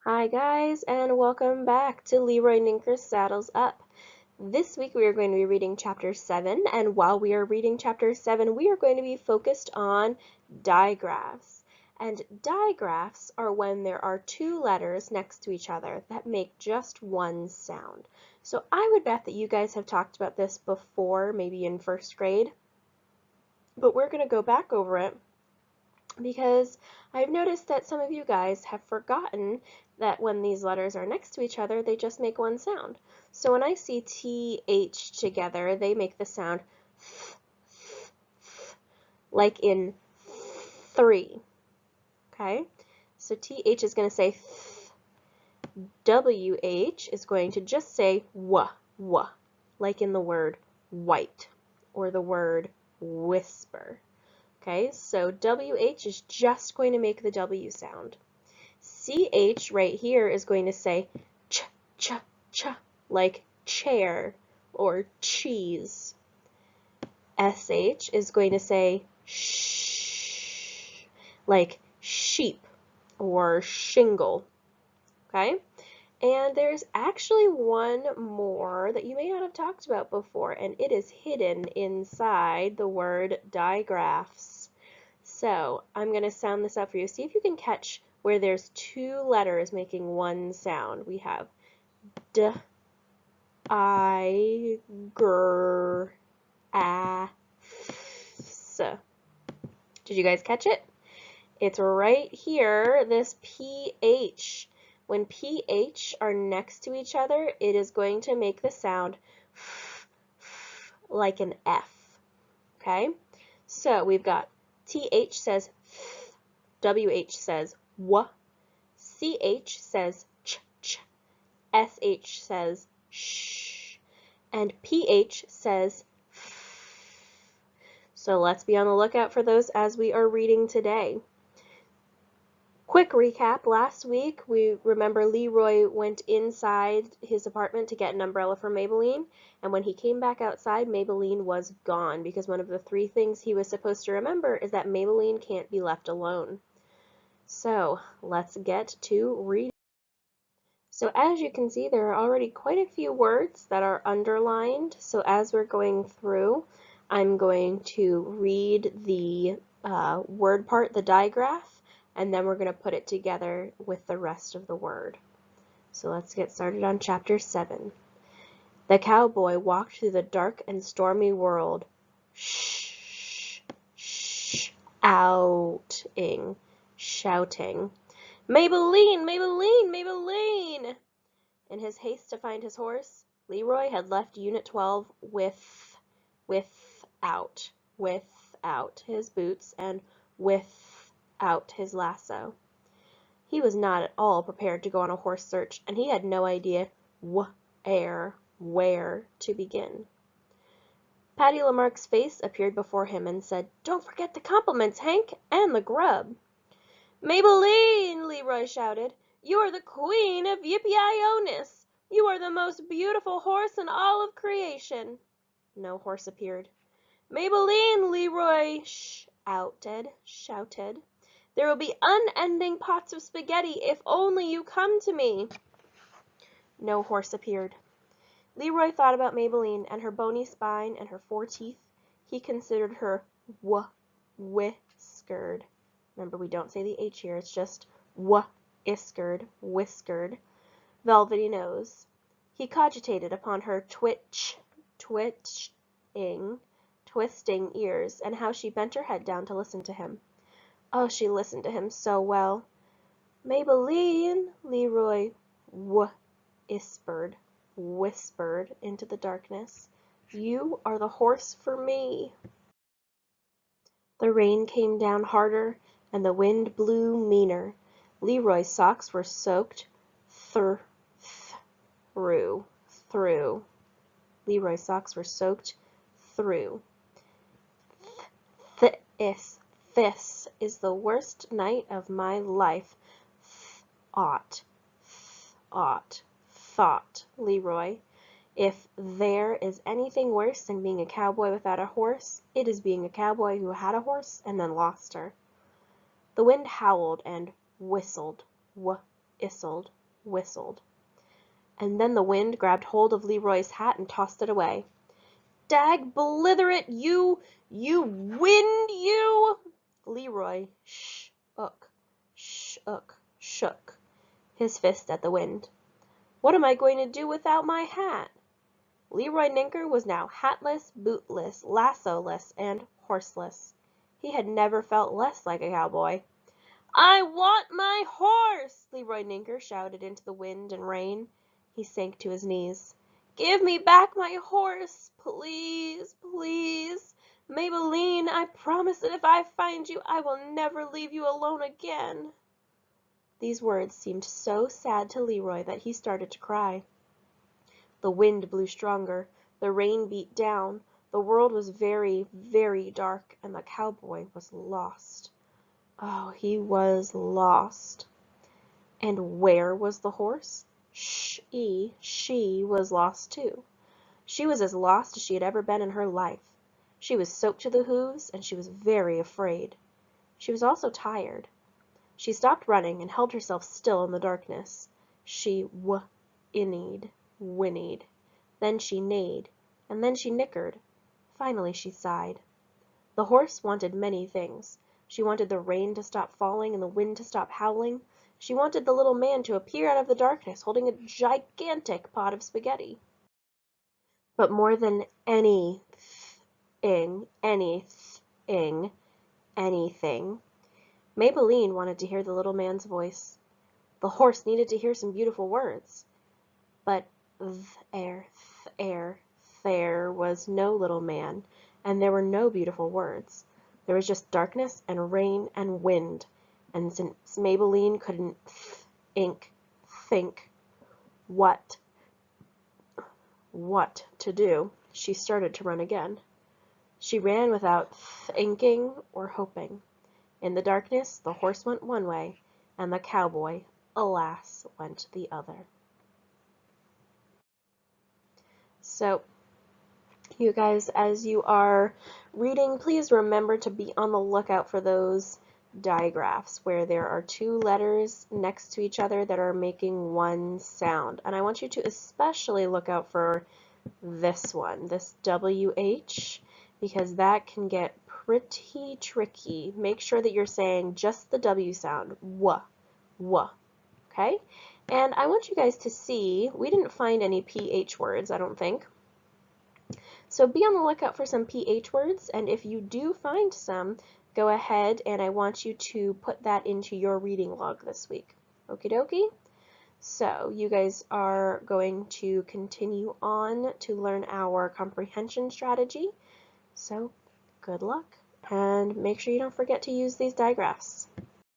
Hi guys, and welcome back to Leroy Ninker's Saddles Up. This week we are going to be reading chapter 7, and while we are reading chapter 7, we are going to be focused on digraphs. And digraphs are when there are two letters next to each other that make just one sound. So I would bet that you guys have talked about this before, maybe in first grade, but we're going to go back over it because I've noticed that some of you guys have forgotten that when these letters are next to each other, they just make one sound. So when I see TH together, they make the sound like in three, okay? So TH is going to say WH is going to just say wah, like in the word white or the word whisper. Okay, so WH is just going to make the W sound. CH right here is going to say ch, ch, ch, like chair or cheese. SH is going to say shh, like sheep or shingle. Okay, and there's actually one more that you may not have talked about before, and it is hidden inside the word digraphs. So I'm going to sound this out for you. See if you can catch where there's two letters making one sound. We have D, I, gr, a, s. Did you guys catch it? It's right here, this PH. When PH are next to each other, it is going to make the sound like an F. Okay? So we've got TH says WH says w, CH says ch, SH says sh, and PH says f. So let's be on the lookout for those as we are reading today. Quick recap, last week we remember Leroy went inside his apartment to get an umbrella for Maybelline, and when he came back outside, Maybelline was gone because one of the three things he was supposed to remember is that Maybelline can't be left alone. So let's get to reading. So as you can see, there are already quite a few words that are underlined. So as we're going through, I'm going to read the word part, the digraph, and then we're going to put it together with the rest of the word. So let's get started on chapter 7. The cowboy walked through the dark and stormy world, shouting. Maybelline, Maybelline, Maybelline! In his haste to find his horse, Leroy had left Unit 12 without his boots and without his lasso. He was not at all prepared to go on a horse search, and he had no idea where to begin. Patty Lamarck's face appeared before him and said, "Don't forget the compliments, Hank, and the grub." "Maybelline!" Leroy shouted. "You are the queen of Yippee-I-O-ness! You are the most beautiful horse in all of creation!" No horse appeared. "Maybelline!" Leroy shouted. "There will be unending pots of spaghetti if only you come to me." No horse appeared. Leroy thought about Maybelline and her bony spine and her 4 teeth. He considered her whiskered. Remember, we don't say the H here, it's just whiskered, velvety nose. He cogitated upon her twisting ears, and how she bent her head down to listen to him. Oh, she listened to him so well. "Maybelline," Leroy whispered into the darkness. "You are the horse for me." The rain came down harder, and the wind blew meaner. Leroy's socks were soaked through. Leroy's socks were soaked through. This is the worst night of my life, thought Leroy. If there is anything worse than being a cowboy without a horse, it is being a cowboy who had a horse and then lost her. The wind howled and whistled. issled, whistled. And then the wind grabbed hold of Leroy's hat and tossed it away. Dag blither it, you wind, you! Leroy shook his fist at the wind. What am I going to do without my hat? Leroy Ninker was now hatless, bootless, lassoless, and horseless. He had never felt less like a cowboy. I want my horse! Leroy Ninker shouted into the wind and rain. He sank to his knees. Give me back my horse, please, please. Maybelline, I promise that if I find you, I will never leave you alone again. These words seemed so sad to Leroy that he started to cry. The wind blew stronger. The rain beat down. The world was very, very dark, and the cowboy was lost. Oh, he was lost. And where was the horse? She was lost too. She was as lost as she had ever been in her life. She was soaked to the hooves, and she was very afraid. She was also tired. She stopped running and held herself still in the darkness. She whinnied. Then she neighed, and then she nickered. Finally she sighed. The horse wanted many things. She wanted the rain to stop falling and the wind to stop howling. She wanted the little man to appear out of the darkness holding a gigantic pot of spaghetti. But more than anything, Maybelline wanted to hear the little man's voice. The horse needed to hear some beautiful words. But there was no little man, and there were no beautiful words. There was just darkness and rain and wind, and since Maybelline couldn't think what to do, she started to run again. She ran without thinking or hoping. In the darkness, the horse went one way, and the cowboy, alas, went the other. So, you guys, as you are reading, please remember to be on the lookout for those digraphs where there are two letters next to each other that are making one sound. And I want you to especially look out for this one, this WH, because that can get pretty tricky. Make sure that you're saying just the W sound, w, okay? And I want you guys to see, we didn't find any PH words, I don't think. So be on the lookout for some PH words, and if you do find some, go ahead and I want you to put that into your reading log this week. Okie dokie? So you guys are going to continue on to learn our comprehension strategy. So good luck, and make sure you don't forget to use these digraphs.